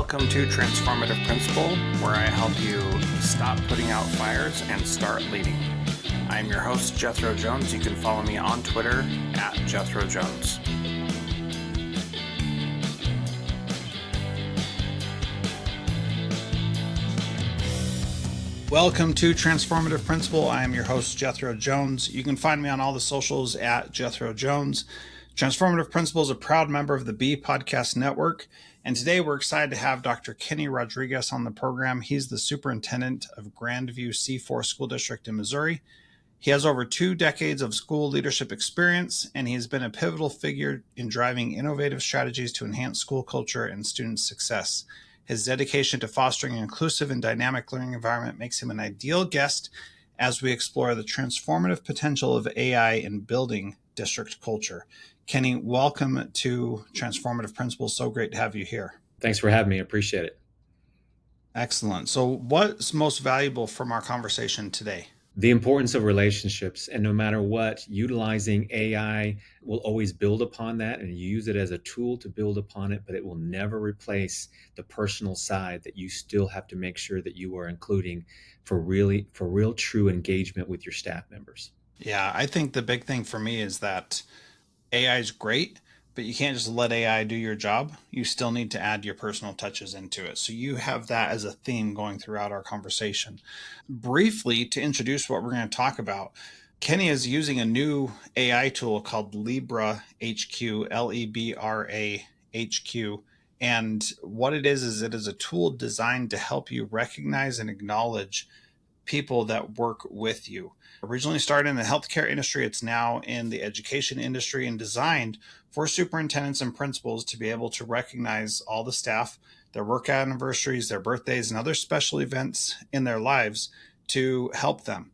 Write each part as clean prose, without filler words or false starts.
Welcome to Transformative Principal, where I help you stop putting out fires and start leading. I'm your host, Jethro Jones. You can follow me on Twitter at Jethro Jones. Welcome to Transformative Principal. I am your host, Jethro Jones. You can find me on all the socials at Jethro Jones. Transformative Principal is a proud member of the B Podcast Network. And today we're excited to have Dr. Kenny Rodrequez on the program. He's the superintendent of Grandview C4 School District in Missouri. He has over 2 decades of school leadership experience, and he has been a pivotal figure in driving innovative strategies to enhance school culture and student success. His dedication to fostering an inclusive and dynamic learning environment makes him an ideal guest as we explore the transformative potential of AI in building district culture. Kenny, welcome to Transformative Principal. So great to have you here. Thanks for having me. I appreciate it. Excellent. So what's most valuable from our conversation today? The importance of relationships, and no matter what, utilizing AI will always build upon that, and you use it as a tool to build upon it, but it will never replace the personal side that you still have to make sure that you are including for real true engagement with your staff members. Yeah, I think the big thing for me is that AI is great, but you can't just let AI do your job. You still need to add your personal touches into it. So you have that as a theme going throughout our conversation. Briefly, to introduce what we're going to talk about, Kenny is using a new AI tool called Lebra HQ, Lebra HQ. And what it is it is a tool designed to help you recognize and acknowledge people that work with you. Originally started in the healthcare industry, it's now in the education industry and designed for superintendents and principals to be able to recognize all the staff, their work anniversaries, their birthdays, and other special events in their lives to help them.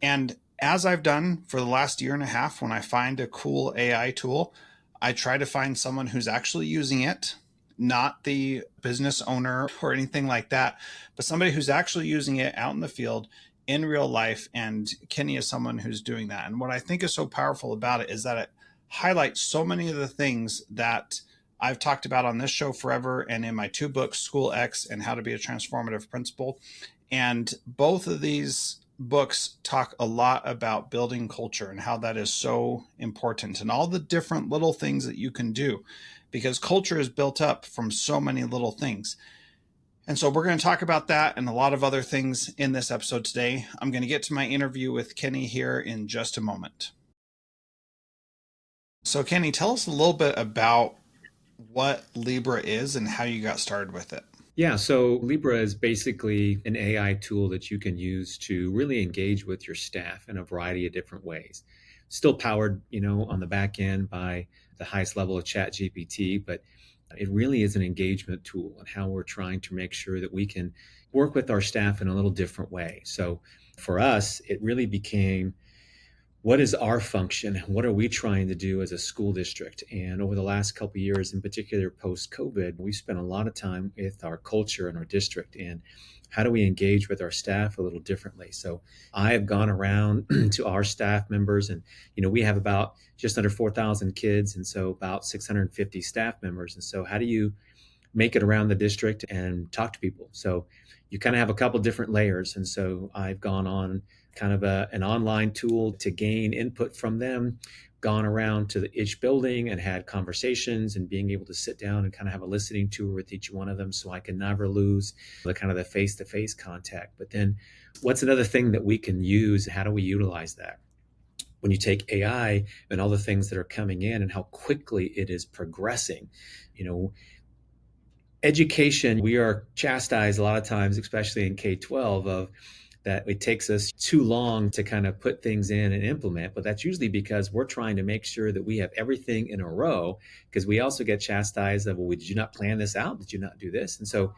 And as I've done for the last year and a half, when I find a cool AI tool, I try to find someone who's actually using it, not the business owner or anything like that, but somebody who's actually using it out in the field in real life. And Kenny is someone who's doing that. And what I think is so powerful about it is that it highlights so many of the things that I've talked about on this show forever and in my 2 books, School X and How to Be a Transformative Principal. And both of these books talk a lot about building culture and how that is so important and all the different little things that you can do, because culture is built up from so many little things. And so we're going to talk about that and a lot of other things in this episode today. I'm going to get to my interview with Kenny here in just a moment. So Kenny, tell us a little bit about what Lebra is and how you got started with it. Yeah, so Lebra is basically an AI tool that you can use to really engage with your staff in a variety of different ways. Still powered, on the back end by the highest level of ChatGPT, but it really is an engagement tool and how we're trying to make sure that we can work with our staff in a little different way. So for us, it really became, what is our function? What are we trying to do as a school district? And over the last couple of years, in particular post-COVID, we spent a lot of time with our culture in our district and how do we engage with our staff a little differently? So I have gone around to our staff members and, we have about just under 4,000 kids. And so about 650 staff members. And so how do you make it around the district and talk to people? So you kind of have a couple different layers. And so I've gone on kind of an online tool to gain input from them, gone around to each building and had conversations and being able to sit down and kind of have a listening tour with each one of them so I can never lose the face-to-face contact. But then what's another thing that we can use? How do we utilize that? When you take AI and all the things that are coming in and how quickly it is progressing, education, we are chastised a lot of times, especially in K-12, of that it takes us too long to kind of put things in and implement. But that's usually because we're trying to make sure that we have everything in a row, because we also get chastised of, well, did you not plan this out? Did you not do this? And so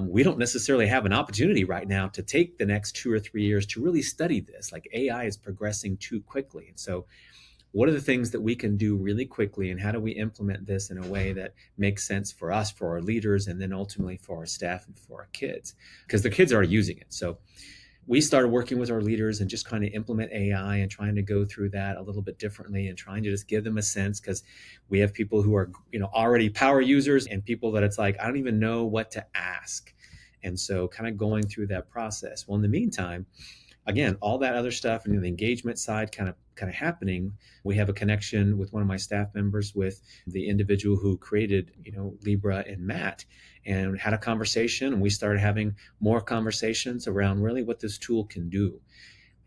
we don't necessarily have an opportunity right now to take the next 2 or 3 years to really study this. Like AI is progressing too quickly. And so what are the things that we can do really quickly, and how do we implement this in a way that makes sense for us, for our leaders, and then ultimately for our staff and for our kids? Because the kids are using it. So we started working with our leaders and just kind of implement AI and trying to go through that a little bit differently and trying to just give them a sense, because we have people who are, already power users and people that it's like, I don't even know what to ask. And so kind of going through that process. Well, in the meantime, again, all that other stuff and the engagement side kind of happening. We have a connection with one of my staff members with the individual who created, Libra and Matt, and had a conversation, and we started having more conversations around really what this tool can do.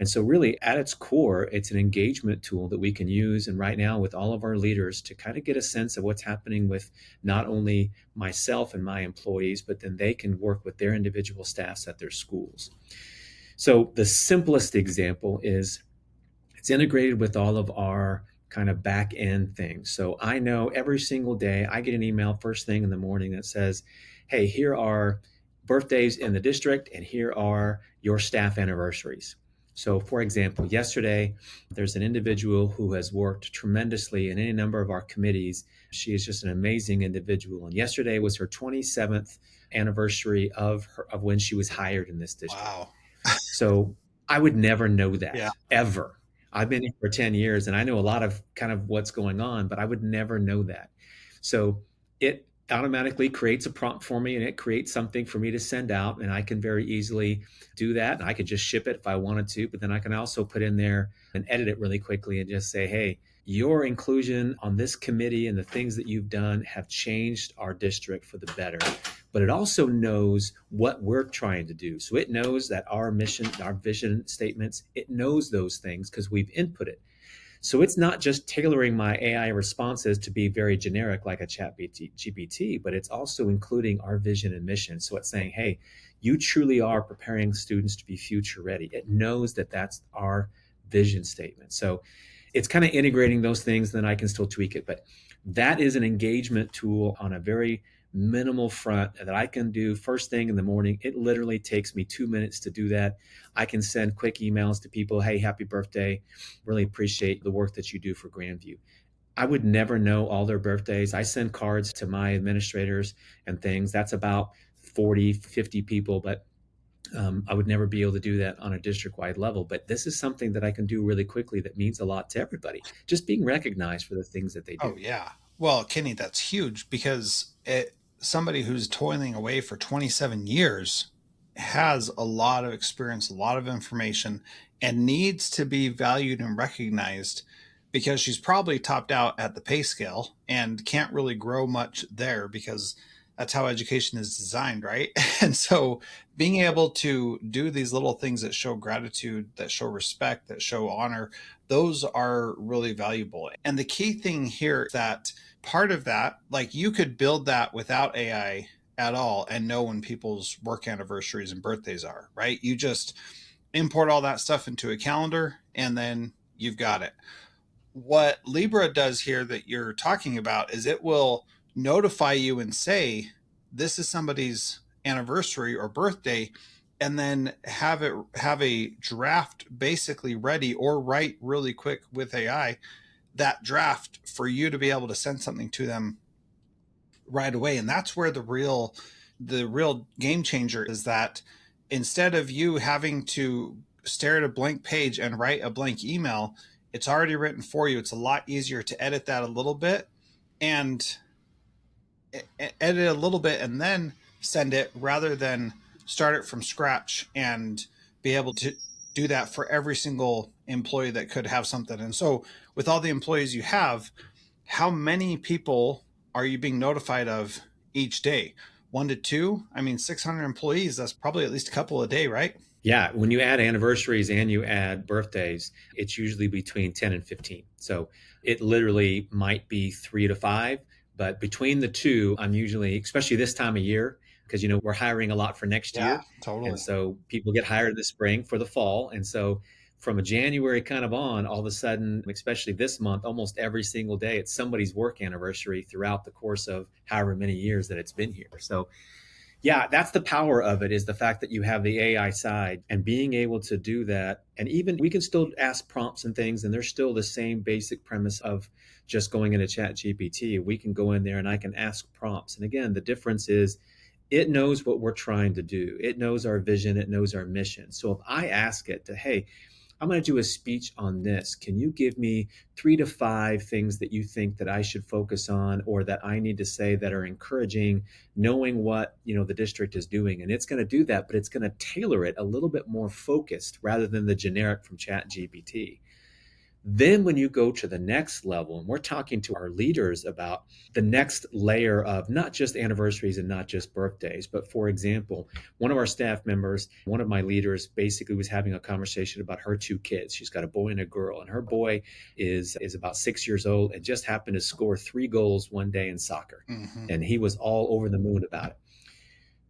And so, really, at its core, it's an engagement tool that we can use. And right now, with all of our leaders, to kind of get a sense of what's happening with not only myself and my employees, but then they can work with their individual staffs at their schools. So, the simplest example is it's integrated with all of our kind of back end things. So I know every single day I get an email first thing in the morning that says, hey, here are birthdays in the district and here are your staff anniversaries. So, for example, yesterday, there's an individual who has worked tremendously in any number of our committees. She is just an amazing individual. And yesterday was her 27th anniversary of when she was hired in this district. Wow. So I would never know Yeah. that ever. I've been here for 10 years and I know a lot of kind of what's going on, but I would never know that. So it automatically creates a prompt for me and it creates something for me to send out. And I can very easily do that. And I could just ship it if I wanted to, but then I can also put in there and edit it really quickly and just say, hey, your inclusion on this committee and the things that you've done have changed our district for the better. But it also knows what we're trying to do. So it knows that our mission, our vision statements, it knows those things because we've input it. So it's not just tailoring my AI responses to be very generic like a chat GPT, but it's also including our vision and mission. So it's saying, hey, you truly are preparing students to be future ready. It knows that that's our vision statement. So it's kind of integrating those things, then I can still tweak it. But that is an engagement tool on a very minimal front that I can do first thing in the morning. It literally takes me 2 minutes to do that. I can send quick emails to people, hey, happy birthday. Really appreciate the work that you do for Grandview. I would never know all their birthdays. I send cards to my administrators and things. That's about 40, 50 people, but I would never be able to do that on a district wide level. But this is something that I can do really quickly that means a lot to everybody, just being recognized for the things that they Oh do. yeah. Well, Kenny, that's huge because somebody who's toiling away for 27 years has a lot of experience, a lot of information, and needs to be valued and recognized because she's probably topped out at the pay scale and can't really grow much there because that's how education is designed, right? And so being able to do these little things that show gratitude, that show respect, that show honor, those are really valuable. And the key thing here is that part of that, like you could build that without AI at all and know when people's work anniversaries and birthdays are, right? You just import all that stuff into a calendar and then you've got it. What Libra does here that you're talking about is it will notify you and say, this is somebody's anniversary or birthday, and then have a draft basically ready or write really quick with AI that draft for you to be able to send something to them right away. And that's where the real game changer is, that instead of you having to stare at a blank page and write a blank email, it's already written for you. It's a lot easier to edit that a little bit and edit a little bit and then send it, rather than start it from scratch and be able to do that for every single employee that could have something. And so with all the employees you have, how many people are you being notified of each day? One to two? I mean, 600 employees, that's probably at least a couple a day, right? Yeah, when you add anniversaries and you add birthdays, it's usually between 10 and 15. So it literally might be 3 to 5, but between the two, I'm usually, especially this time of year, because we're hiring a lot for next Yeah, year. And totally. so people get hired in the spring for the fall. And so from a January kind of on, all of a sudden, especially this month, almost every single day, it's somebody's work anniversary throughout the course of however many years that it's been here. So yeah, that's the power of it, is the fact that you have the AI side and being able to do that. And even we can still ask prompts and things, and there's still the same basic premise of just going into chat GPT. We can go in there and I can ask prompts. And again, the difference is it knows what we're trying to do. It knows our vision. It knows our mission. So if I ask it to, hey, I'm going to do a speech on this. Can you give me 3 to 5 things that you think that I should focus on or that I need to say that are encouraging, knowing what, the district is doing? And it's going to do that, but it's going to tailor it a little bit more focused rather than the generic from Chat GPT. Then, when you go to the next level, and we're talking to our leaders about the next layer of not just anniversaries and not just birthdays, but for example, one of our staff members, one of my leaders, basically was having a conversation about her 2 kids. She's got a boy and a girl, and her boy is about 6 years old and just happened to score 3 goals one day in soccer. Mm-hmm. And he was all over the moon about it.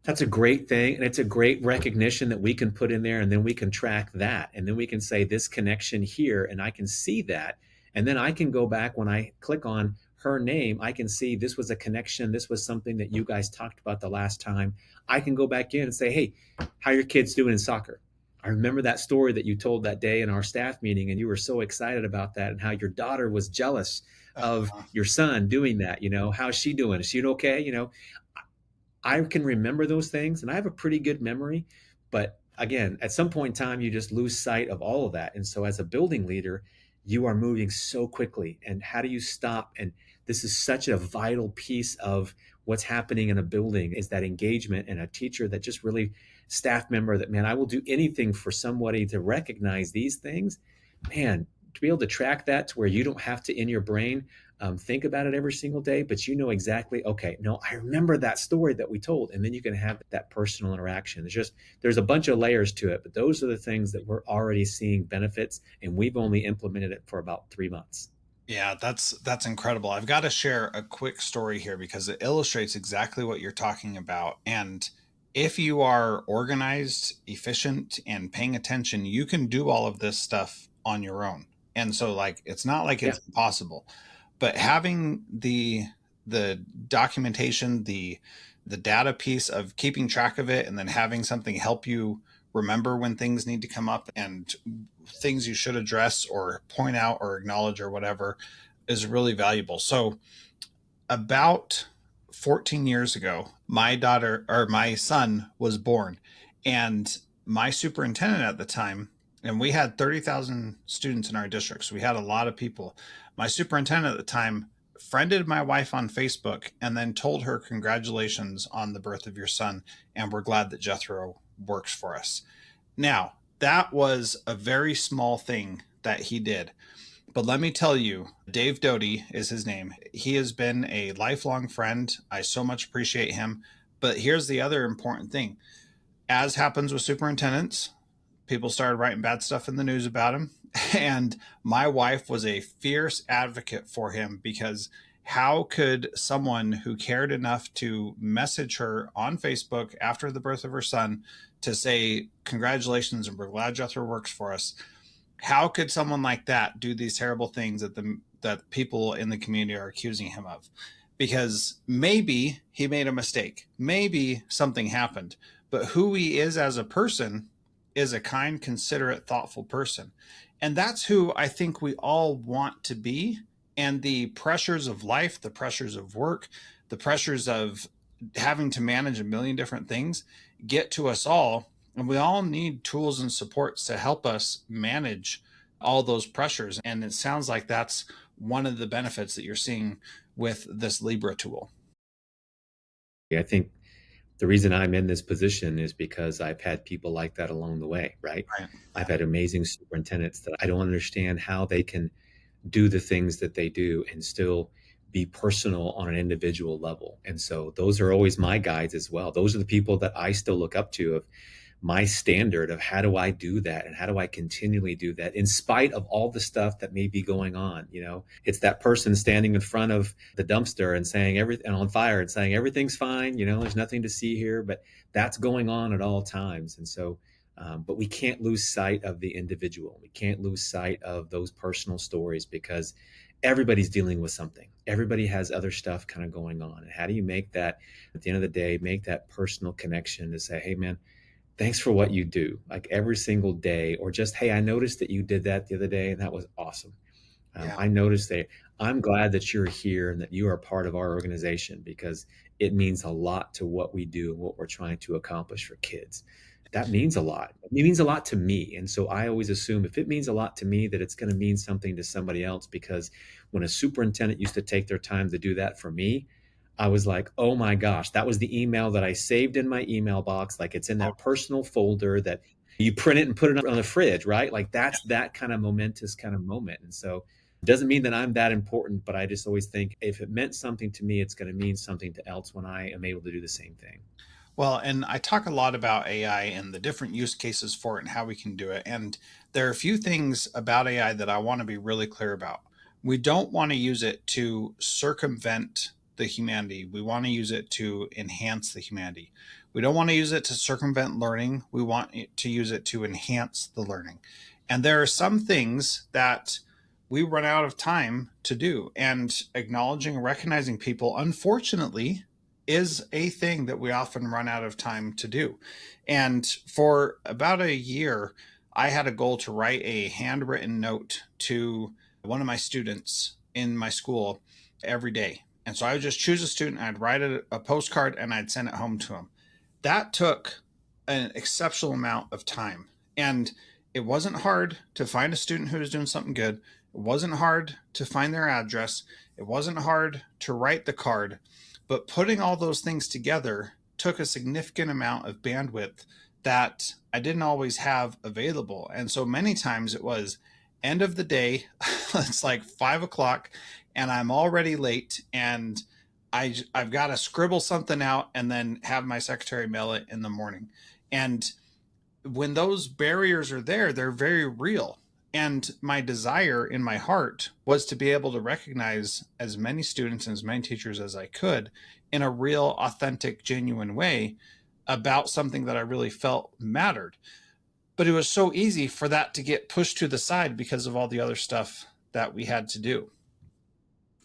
That's a great thing. And it's a great recognition that we can put in there. And then we can track that. And then we can say this connection here. And I can see that. And then I can go back when I click on her name. I can see this was a connection. This was something that you guys talked about the last time. I can go back in and say, hey, how are your kids doing in soccer? I remember that story that you told that day in our staff meeting. And you were so excited about that and how your daughter was jealous of Uh, your son doing that. How's she doing? Is she okay? I can remember those things and I have a pretty good memory. But again, at some point in time, you just lose sight of all of that. And so as a building leader, you are moving so quickly. And how do you stop? And this is such a vital piece of what's happening in a building is that engagement and a teacher that just really staff member that, man, I will do anything for somebody to recognize these things. Man, to be able to track that to where you don't have to in your brain think about it every single day, but you know exactly, okay, no, I remember that story that we told. And then you can have that personal interaction. There's a bunch of layers to it, but those are the things that we're already seeing benefits. And we've only implemented it for about 3 months. yeah, that's incredible. I've got to share a quick story here because it illustrates exactly what you're talking about. And if you are organized, efficient, and paying attention, you can do all of this stuff on your own. And so like it's not like Yeah. it's impossible, but having the documentation, the data piece of keeping track of it and then having something help you remember when things need to come up and things you should address or point out or acknowledge or whatever is really valuable. So about 14 years ago, my daughter or my son was born, and my superintendent at the time, and we had 30,000 students in our district, so we had a lot of people. My superintendent at the time friended my wife on Facebook and then told her, "Congratulations on the birth of your son, and we're glad that Jethro works for us." Now, that was a very small thing that he did. But let me tell you, Dave Doty is his name. He has been a lifelong friend. I so much appreciate him. But here's the other important thing. As happens with superintendents, people started writing bad stuff in the news about him. And my wife was a fierce advocate for him because how could someone who cared enough to message her on Facebook after the birth of her son to say, "Congratulations, and we're glad Jethro works for us," how could someone like that do these terrible things that people in the community are accusing him of? Because maybe he made a mistake, maybe something happened, but who he is as a person is a kind, considerate, thoughtful person. And that's who I think we all want to be. And the pressures of life, the pressures of work, the pressures of having to manage a million different things get to us all, and we all need tools and supports to help us manage all those pressures. And it sounds like that's one of the benefits that you're seeing with this Libra tool. I think the reason I'm in this position is because I've had people like that along the way, right? Right. I've had amazing superintendents that I don't understand how they can do the things that they do and still be personal on an individual level. And so those are always my guides as well. Those are the people that I still look up to of my standard of how do I do that and how do I continually do that in spite of all the stuff that may be going on. It's that person standing in front of the dumpster and saying everything on fire and saying everything's fine, there's nothing to see here, but that's going on at all times. And so but we can't lose sight of the individual. We can't lose sight of those personal stories because everybody's dealing with something. Everybody has other stuff kind of going on. And how do you make that, at the end of the day, make that personal connection to say, hey, man, thanks for what you do, like every single day, or just, hey, I noticed that you did that the other day and that was awesome. Yeah. I noticed that. I'm glad that you're here and that you are part of our organization because it means a lot to what we do and what we're trying to accomplish for kids. That means a lot. It means a lot to me. And so I always assume if it means a lot to me, that it's going to mean something to somebody else. Because when a superintendent used to take their time to do that for me, I was like, oh my gosh, that was the email that I saved in my email box. Like it's in that personal folder that you print it and put it on the fridge, right? Like that's that kind of momentous kind of moment. And so it doesn't mean that I'm that important, but I just always think if it meant something to me, it's going to mean something to else when I am able to do the same thing. Well, and I talk a lot about AI and the different use cases for it and how we can do it. And there are a few things about AI that I want to be really clear about. We don't want to use it to circumvent the humanity. We want to use it to enhance the humanity. We don't want to use it to circumvent learning. We want it to use it to enhance the learning. And there are some things that we run out of time to do. And acknowledging and recognizing people, unfortunately, is a thing that we often run out of time to do. And for about a year, I had a goal to write a handwritten note to one of my students in my school every day. And so I would just choose a student, I'd write a postcard, and I'd send it home to him. That took an exceptional amount of time. And it wasn't hard to find a student who was doing something good. It wasn't hard to find their address. It wasn't hard to write the card. But putting all those things together took a significant amount of bandwidth that I didn't always have available. And so many times it was end of the day, it's like 5 o'clock, and I'm already late. And I've got to scribble something out and then have my secretary mail it in the morning. And when those barriers are there, they're very real. And my desire in my heart was to be able to recognize as many students and as many teachers as I could in a real, authentic, genuine way about something that I really felt mattered. But it was so easy for that to get pushed to the side because of all the other stuff that we had to do.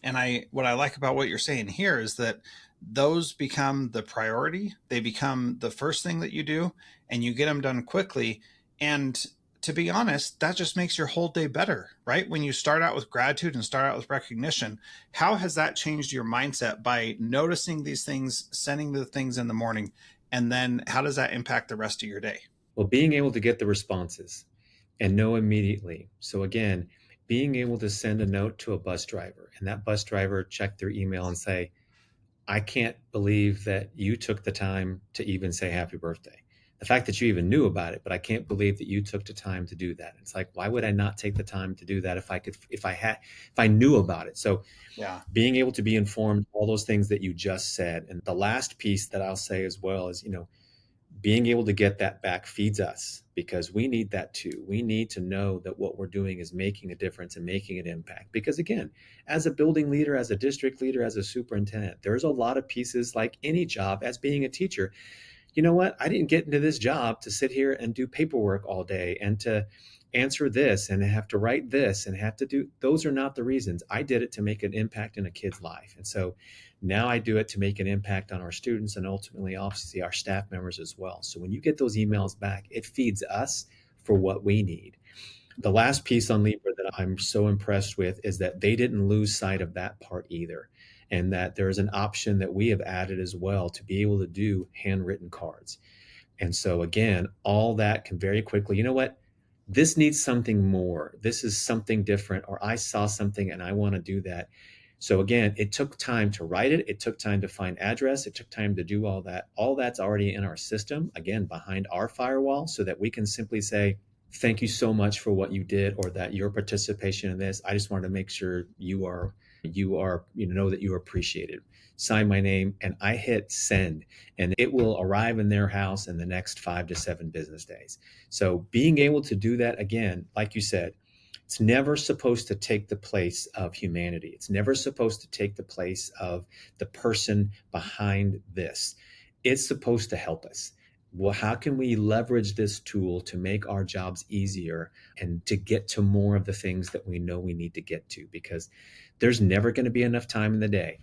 And what I like about what you're saying here is that those become the priority. They become the first thing that you do, and you get them done quickly. And to be honest, that just makes your whole day better, right? When you start out with gratitude and start out with recognition, how has that changed your mindset by noticing these things, sending the things in the morning, and then how does that impact the rest of your day? Well, being able to get the responses and know immediately. So again, being able to send a note to a bus driver and that bus driver check their email and say, I can't believe that you took the time to even say happy birthday. The fact that you even knew about it, but I can't believe that you took the time to do that. It's like, why would I not take the time to do that if I knew about it? So Yeah. being able to be informed, all those things that you just said. And the last piece that I'll say as well is, being able to get that back feeds us because we need that too. We need to know that what we're doing is making a difference and making an impact. Because again, as a building leader, as a district leader, as a superintendent, there's a lot of pieces like any job as being a teacher. You know what? I didn't get into this job to sit here and do paperwork all day and to answer this and have to write this and have to do those are not the reasons. I did it to make an impact in a kid's life. And so now I do it to make an impact on our students and ultimately obviously our staff members as well. So when you get those emails back, it feeds us for what we need. The last piece on Libra that I'm so impressed with is that they didn't lose sight of that part either. And that there's an option that we have added as well to be able to do handwritten cards. And so, again, all that can very quickly, you know what? This needs something more. This is something different, or I saw something and I want to do that. So, again, it took time to write it. It took time to find address. It took time to do all that. All that's already in our system, again, behind our firewall, so that we can simply say, thank you so much for what you did or that your participation in this. I just wanted to make sure know that you are appreciated. Sign my name and I hit send and it will arrive in their house in the next 5 to 7 business days. So being able to do that again, like you said, it's never supposed to take the place of humanity. It's never supposed to take the place of the person behind this. It's supposed to help us. Well, how can we leverage this tool to make our jobs easier and to get to more of the things that we know we need to get to? Because there's never going to be enough time in the day.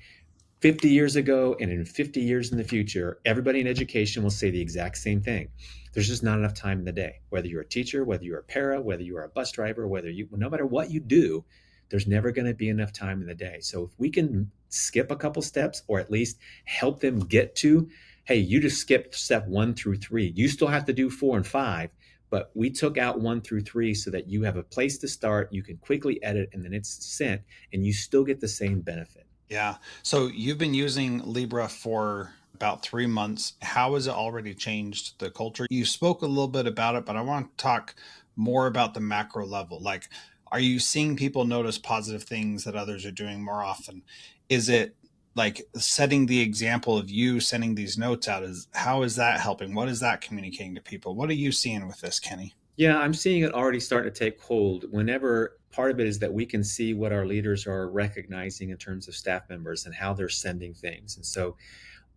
50 years ago and in 50 years in the future, everybody in education will say the exact same thing. There's just not enough time in the day. Whether you're a teacher, whether you're a para, whether you're a bus driver, no matter what you do, There's never going to be enough time in the day. So if we can skip a couple steps or at least help them get to, hey, you just skipped step 1 through 3. You still have to do 4 and 5, but we took out 1 through 3 so that you have a place to start. You can quickly edit and then it's sent and you still get the same benefit. Yeah. So you've been using Libra for about 3 months. How has it already changed the culture? You spoke a little bit about it, but I want to talk more about the macro level. Like, are you seeing people notice positive things that others are doing more often? Is it like setting the example of you sending these notes out? Is how is that helping? What is that communicating to people? What are you seeing with this, Kenny? Yeah, I'm seeing it already starting to take hold. Whenever part of it is that we can see what our leaders are recognizing in terms of staff members and how they're sending things. And so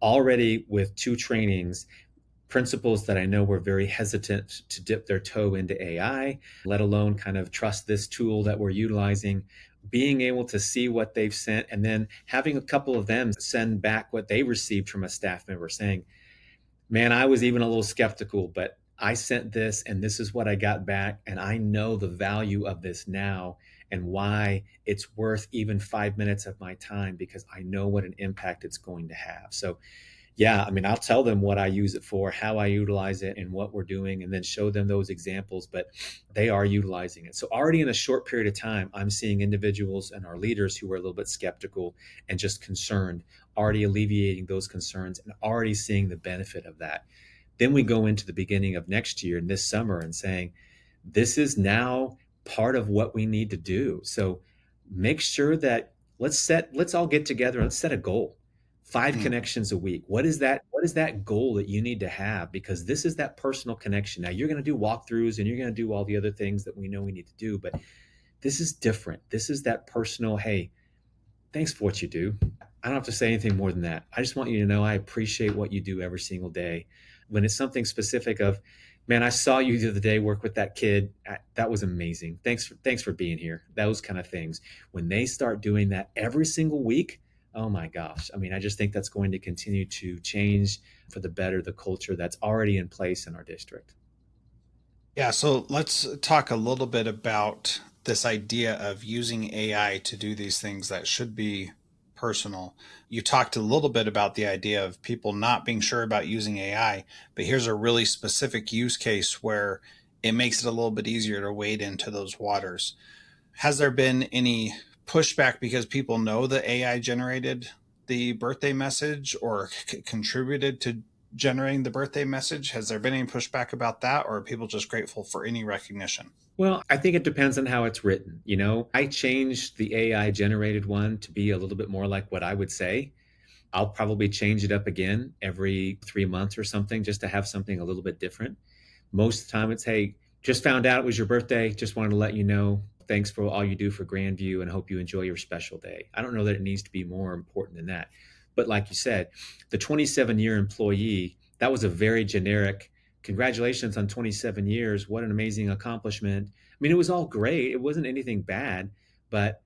already with 2 trainings, principals that I know were very hesitant to dip their toe into AI, let alone kind of trust this tool that we're utilizing, being able to see what they've sent and then having a couple of them send back what they received from a staff member saying, man, I was even a little skeptical, but I sent this and this is what I got back. And I know the value of this now and why it's worth even 5 minutes of my time because I know what an impact it's going to have. So yeah, I mean, I'll tell them what I use it for, how I utilize it, and what we're doing, and then show them those examples. But they are utilizing it. So, already in a short period of time, I'm seeing individuals and our leaders who are a little bit skeptical and just concerned, already alleviating those concerns and already seeing the benefit of that. Then we go into the beginning of next year and this summer and saying, this is now part of what we need to do. So, make sure that let's all get together, let's set a goal. 5 connections a week. What is that goal that you need to have? Because this is that personal connection. Now you're going to do walkthroughs and you're going to do all the other things that we know we need to do, but this is different. This is that personal, hey, thanks for what you do. I don't have to say anything more than that. I just want you to know I appreciate what you do every single day. When it's something specific of, man, I saw you the other day work with that kid. That was amazing. Thanks for being here. Those kind of things. When they start doing that every single week, oh my gosh. I mean, I just think that's going to continue to change for the better the culture that's already in place in our district. Yeah, so let's talk a little bit about this idea of using AI to do these things that should be personal. You talked a little bit about the idea of people not being sure about using AI, but here's a really specific use case where it makes it a little bit easier to wade into those waters. Has there been any pushback because people know the AI generated the birthday message or contributed to generating the birthday message? Has there been any pushback about that, or are people just grateful for any recognition? Well, I think it depends on how it's written. I changed the AI generated one to be a little bit more like what I would say. I'll probably change it up again every 3 months or something just to have something a little bit different. Most of the time, it's, hey, just found out it was your birthday. Just wanted to let you know. Thanks for all you do for Grandview and hope you enjoy your special day. I don't know that it needs to be more important than that. But like you said, the 27-year employee, that was a very generic, congratulations on 27 years. What an amazing accomplishment. I mean, it was all great. It wasn't anything bad, but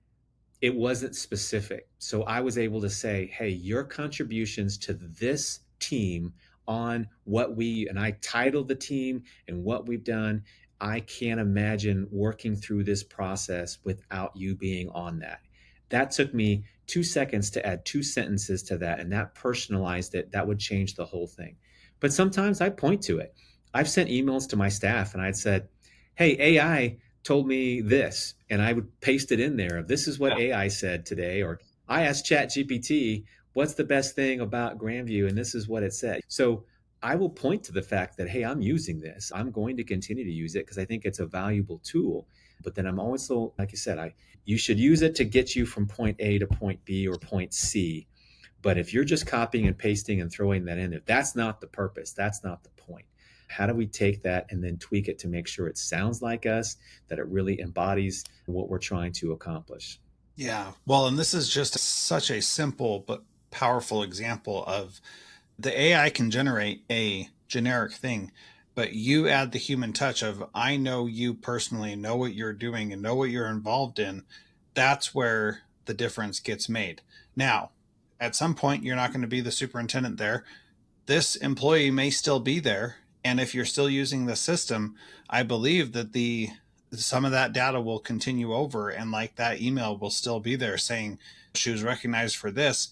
it wasn't specific. So I was able to say, hey, your contributions to this team on and I titled the team and what we've done. I can't imagine working through this process without you being on that. That took me 2 seconds to add 2 sentences to that, and that personalized it. That would change the whole thing. But sometimes I point to it. I've sent emails to my staff and I'd said, hey, AI told me this, and I would paste it in there. This is what Yeah. AI said today, or I asked ChatGPT, what's the best thing about Grandview, and this is what it said. So I will point to the fact that, hey, I'm using this. I'm going to continue to use it because I think it's a valuable tool. But then I'm also, like you said, you should use it to get you from point A to point B or point C. But if you're just copying and pasting and throwing that in there, that's not the purpose. That's not the point. How do we take that and then tweak it to make sure it sounds like us, that it really embodies what we're trying to accomplish? Yeah. Well, and this is just such a simple but powerful example of the AI can generate a generic thing, but you add the human touch of, I know you personally, know what you're doing, and know what you're involved in. That's where the difference gets made. Now, at some point, you're not going to be the superintendent there. This employee may still be there. And if you're still using the system, I believe that the some of that data will continue over, and like that email will still be there saying she was recognized for this.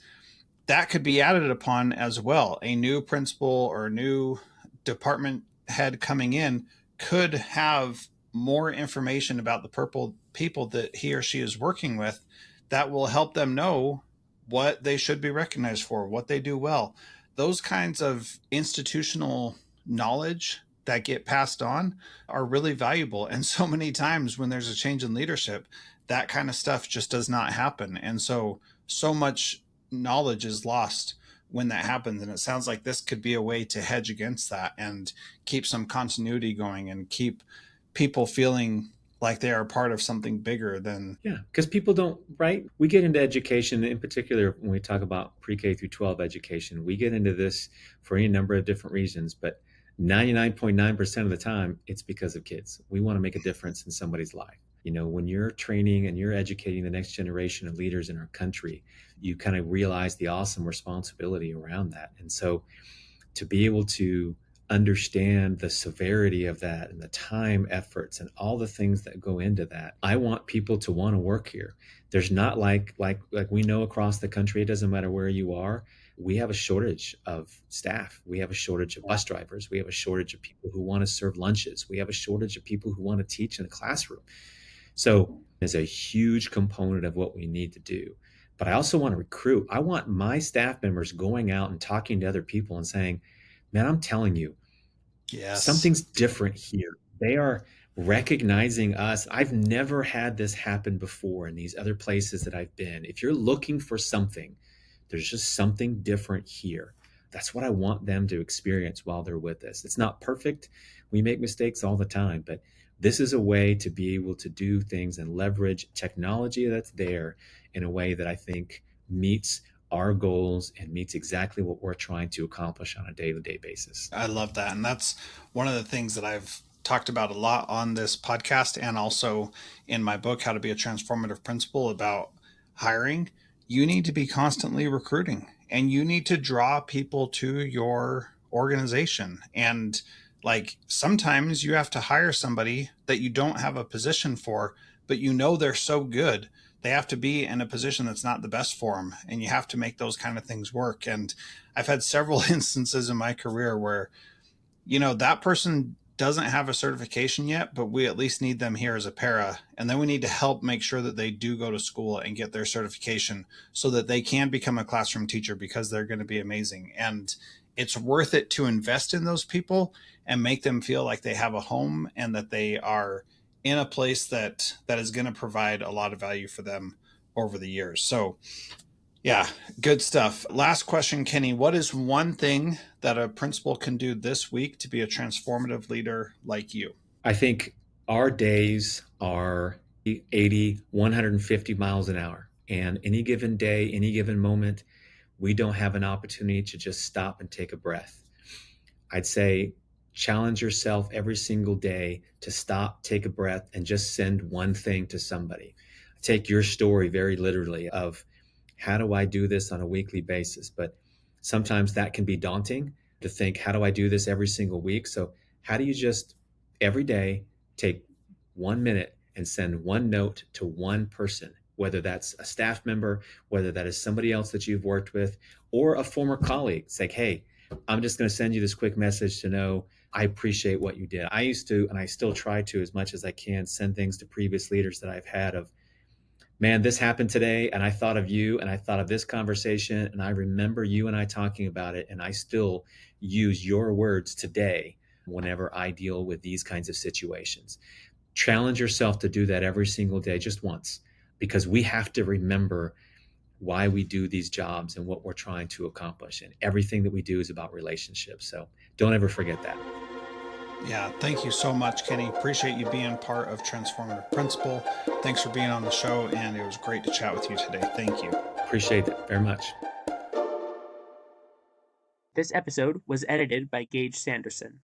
That could be added upon as well. A new principal or a new department head coming in could have more information about the purple people that he or she is working with that will help them know what they should be recognized for, what they do well. Those kinds of institutional knowledge that get passed on are really valuable. And so many times when there's a change in leadership, that kind of stuff just does not happen. And so much knowledge is lost when that happens. And it sounds like this could be a way to hedge against that and keep some continuity going and keep people feeling like they are part of something bigger than. Yeah, because people don't, right? We get into education, in particular, when we talk about pre-K through 12 education, we get into this for any number of different reasons, but 99.9% of the time, it's because of kids. We want to make a difference in somebody's life. When you're training and you're educating the next generation of leaders in our country, you kind of realize the awesome responsibility around that. And so to be able to understand the severity of that and the time, efforts, and all the things that go into that, I want people to want to work here. There's not like we know across the country, it doesn't matter where you are, we have a shortage of staff. We have a shortage of bus drivers. We have a shortage of people who want to serve lunches. We have a shortage of people who want to teach in the classroom. So it's a huge component of what we need to do. But I also want to recruit. I want my staff members going out and talking to other people and saying, man, I'm telling you, Yes. something's different here. They are recognizing us. I've never had this happen before in these other places that I've been. If you're looking for something, there's just something different here. That's what I want them to experience while they're with us. It's not perfect. We make mistakes all the time, but this is a way to be able to do things and leverage technology that's there in a way that I think meets our goals and meets exactly what we're trying to accomplish on a day-to-day basis. I love that. And that's one of the things that I've talked about a lot on this podcast and also in my book, How to Be a Transformative Principal, about hiring. You need to be constantly recruiting and you need to draw people to your organization. And like sometimes you have to hire somebody that you don't have a position for, but you know they're so good. They have to be in a position that's not the best for them. And you have to make those kind of things work. And I've had several instances in my career where, that person doesn't have a certification yet, but we at least need them here as a para. And then we need to help make sure that they do go to school and get their certification so that they can become a classroom teacher because they're going to be amazing. And it's worth it to invest in those people and make them feel like they have a home and that they are in a place that is going to provide a lot of value for them over the years. So yeah, good stuff. Last question, Kenny. What is one thing that a principal can do this week to be a transformative leader like you? I think our days are 80, 150 miles an hour. And any given day, any given moment, we don't have an opportunity to just stop and take a breath. I'd say challenge yourself every single day to stop, take a breath, and just send one thing to somebody. Take your story very literally of how do I do this on a weekly basis? But sometimes that can be daunting to think, how do I do this every single week? So how do you just every day take 1 minute and send one note to one person, whether that's a staff member, whether that is somebody else that you've worked with, or a former colleague? It's like, hey, I'm just going to send you this quick message to know I appreciate what you did. I used to, and I still try to as much as I can, send things to previous leaders that I've had of, man, this happened today, and I thought of you, and I thought of this conversation, and I remember you and I talking about it, and I still use your words today whenever I deal with these kinds of situations. Challenge yourself to do that every single day, just once, because we have to remember why we do these jobs and what we're trying to accomplish. And everything that we do is about relationships. So don't ever forget that. Yeah, thank you so much, Kenny. Appreciate you being part of Transformative Principal. Thanks for being on the show, and it was great to chat with you today. Thank you. Appreciate it very much. This episode was edited by Gage Sanderson.